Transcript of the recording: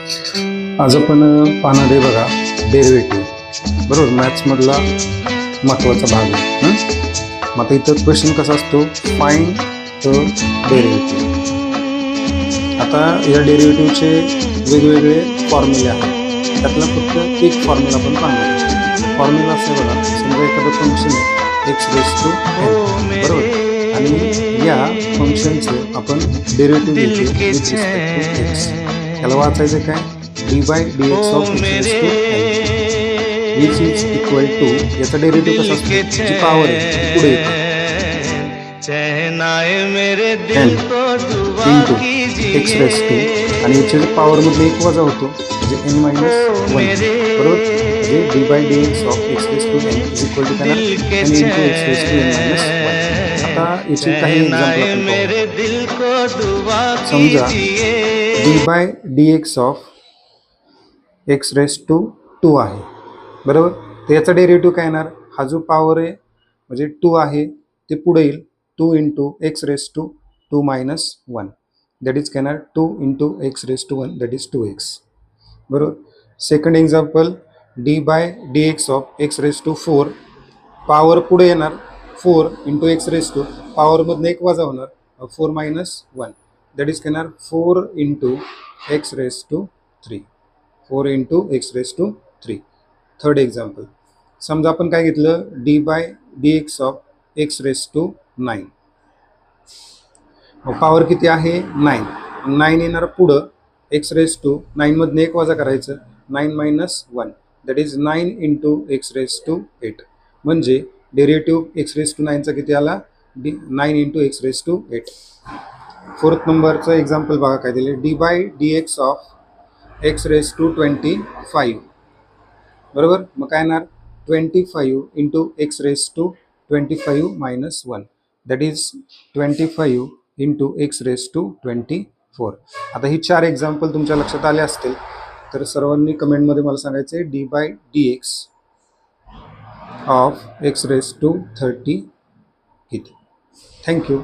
आज आपण पाहणार आहे बघा डेरिव्हेटिव्ह, बरोबर. मॅथ्समधला महत्त्वाचा भाग आहे. मग आता इथं क्वेश्चन कसा असतो, फाइंड द डेरिव्हेटिव्ह. आता या डेरिव्हेटिव्हचे वेगवेगळे फॉर्म्युले आहेत, त्यातला फक्त एक फॉर्म्युला आपण पाहणार आहे. फॉर्म्युला असं बघा, समजा एखादं फंक्शन आहे एक्स रेस टू n, बरोबर, आणि या फंक्शनचं आपण डेरिव्हेटिव्ह घेतले विथ रिस्पेक्ट टू एक्स. त्याला वाचायचं काय, dy dx of x raise to n which is equal to, याचा डेरिव्हेटिव्ह कसा असतो, जी पॉवर आहे पुढे येते n into x raise to, आणि याच्या पॉवर मधले एक वजा होतो म्हणजे n मायनस 1, बरोबर. म्हणजे dy dx of x raise to n is equal to काय n into x raise to n minus 1. आता याचे काही एक्झाम्पल आपण समजा dy dx ऑफ एक्स रेस टू 2 आहे, बरोबर. तर याचा डेरिव्हेटिव्ह काय येणार, हा जो पॉवर आहे म्हणजे 2 आहे ते पुढे येईल 2 into x raise to 2 minus 1, that is काय येणार 2 into x raise to 1, that is 2x, बरोबर. Second example d by d x of x raise to 4, power पुढे येणार 4 इंटू एक्स रेस टू, पॉवरमधनं एक वजा होणार 4 मायनस 1, दॅट इज काय येणार 4 into x raise to 3, 4 into x raise to 3. Third example, समजा आपण काय घेतलं d by d x of x raise to 9, power किती आहे 9, 9 येणार पुढं एक्स रेस टू 9 मधनं एक वजा करायचं 9 minus 1, that is 9 into x raise to 8. म्हणजे डेरिव्हेटिव्ह एक्स रेस टू 9चा किती आला 9 into x raise to 8. Fourth नंबरचं एक्झाम्पल बघा काय दिले, d by d x of x raise to 25, बरोबर. मग काय येणार 25 into x raise to 25 minus 1, that is 25 into x raise to 24. आता ही 4 एक्झाम्पल तुमच्या लक्षात आले असतील, तर सर्वांनी कमेंटमध्ये मला सांगायचे d by d x of x raise to 30 किती. थँक्यू.